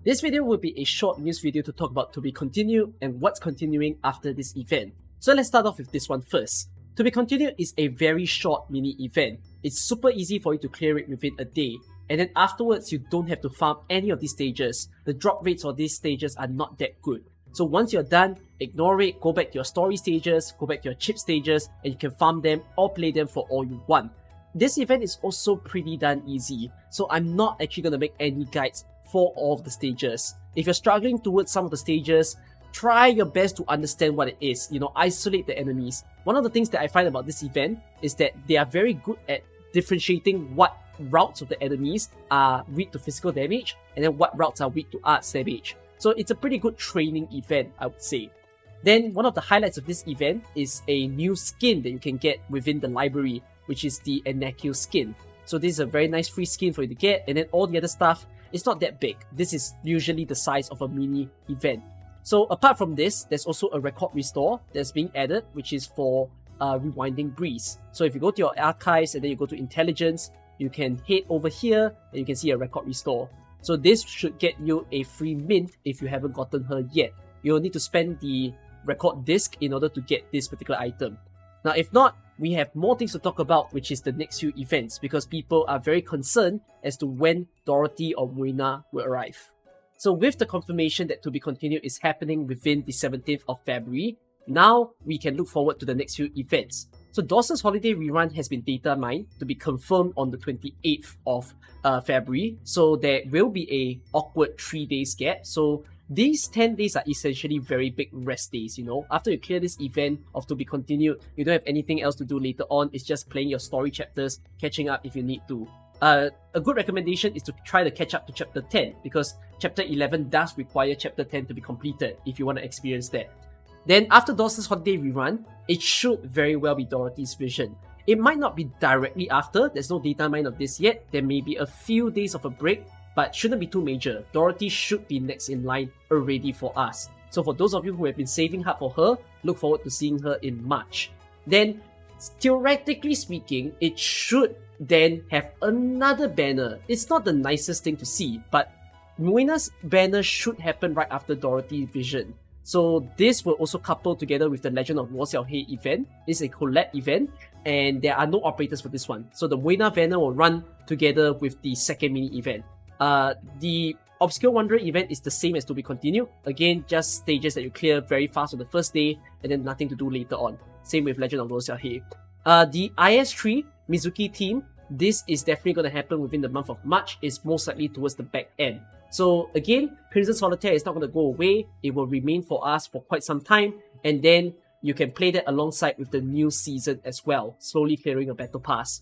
This video will be a short news video to talk about To Be Continued and what's continuing after this event. So let's start off with this one first. To Be Continued is a very short mini event. It's super easy for you to clear it within a day. And then afterwards, you don't have to farm any of these stages. The drop rates for these stages are not that good. So once you're done, ignore it, go back to your story stages, go back to your chip stages, and you can farm them or play them for all you want. This event is also pretty darn easy, so I'm not actually going to make any guides for all of the stages. If you're struggling towards some of the stages, try your best to understand what it is, isolate the enemies. One of the things that I find about this event is that they are very good at differentiating what routes of the enemies are weak to physical damage and then what routes are weak to arts damage. So it's a pretty good training event, I would say. Then one of the highlights of this event is a new skin that you can get within the library, which is the Arknights skin. So this is a very nice free skin for you to get, and then all the other stuff, it's not that big. This is usually the size of a mini event. So apart from this, there's also a record restore that's being added, which is for Rewinding Breeze. So if you go to your archives and then you go to intelligence, you can head over here and you can see a record restore. So this should get you a free mint if you haven't gotten her yet. You'll need to spend the record disc in order to get this particular item. Now if not, we have more things to talk about, which is the next few events, because people are very concerned as to when Dorothy or Moina will arrive. So with the confirmation that To Be Continued is happening within the 17th of February, now we can look forward to the next few events. So Dawson's Holiday Rerun has been data mined to be confirmed on the 28th of February. So there will be a awkward 3 days gap. So these 10 days are essentially very big rest days, After you clear this event of To Be Continued, you don't have anything else to do later on. It's just playing your story chapters, catching up if you need to. A good recommendation is to try to catch up to Chapter 10, because Chapter 11 does require Chapter 10 to be completed if you want to experience that. Then after Dawson's Holiday Rerun, it should very well be Dorothy's Vision. It might not be directly after, there's no data mine of this yet. There may be a few days of a break, but shouldn't be too major. Dorothy should be next in line already for us. So for those of you who have been saving hard for her, look forward to seeing her in March. Then, theoretically speaking, it should then have another banner. It's not the nicest thing to see, but Moina's banner should happen right after Dorothy's Vision. So this will also couple together with the Legend of Luo Xiaohei event. It's a collab event, and there are no operators for this one. So the Moina banner will run together with the second mini event. The Obscure Wanderer event is the same as To Be Continued. Again, just stages that you clear very fast on the first day and then nothing to do later on. Same with Legend of Luo Xiaohei. The IS3 Mizuki team, this is definitely going to happen within the month of March. It's most likely towards the back end. So again, Crimson Solitaire is not going to go away. It will remain for us for quite some time, and then you can play that alongside with the new season as well, slowly clearing a battle pass.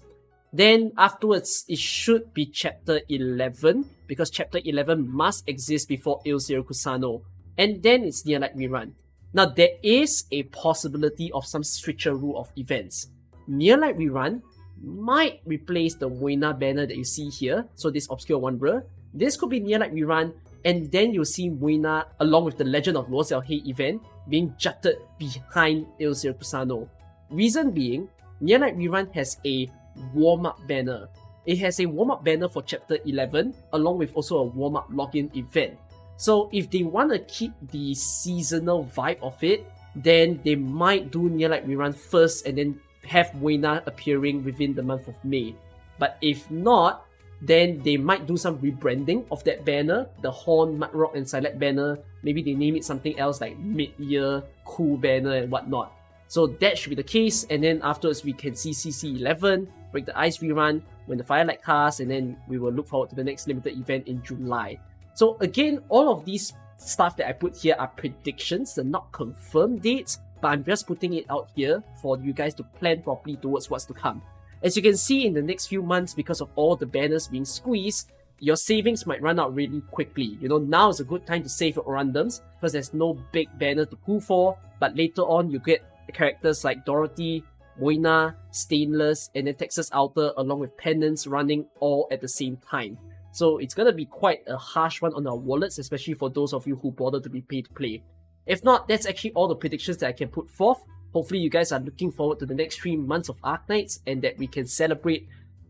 Then afterwards, it should be Chapter 11, because Chapter 11 must exist before Il Zero Kusano. And then it's Near Light Rerun. Now there is a possibility of some switcheroo of events. Near Light Rerun might replace the Moina banner that you see here, so this Obscure Wanderer. This could be Near Light Rerun, and then you'll see Moina along with the Legend of Luo Xiaohei event being jutted behind Il Zero Kusano. Reason being, Near Light Rerun has a warm-up banner. It has a warm-up banner for Chapter 11, along with also a warm-up login event. So if they want to keep the seasonal vibe of it, then they might do Near Light Rerun first and then have Moina appearing within the month of May. But if not, then they might do some rebranding of that banner, the Horn, Mudrock, and Silet banner. Maybe they name it something else like Mid-Year, Cool banner, and whatnot. So that should be the case, and then afterwards we can see CC11, Break the Ice Rerun, When the Firelight casts, and then we will look forward to the next limited event in July. So again, all of these stuff that I put here are predictions, they're not confirmed dates, but I'm just putting it out here for you guys to plan properly towards what's to come. As you can see in the next few months, because of all the banners being squeezed, your savings might run out really quickly. Now is a good time to save your randoms, because there's no big banner to pull for, but later on you get characters like Dorothy, Moina, Stainless, and then Texas Outer along with Penance running all at the same time. So it's gonna be quite a harsh one on our wallets, especially for those of you who bother to be paid to play. If not, that's actually all the predictions that I can put forth. Hopefully you guys are looking forward to the next 3 months of Arknights and that we can celebrate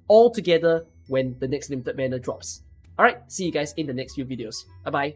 all together when the next limited banner drops. Alright, see you guys in the next few videos. Bye bye.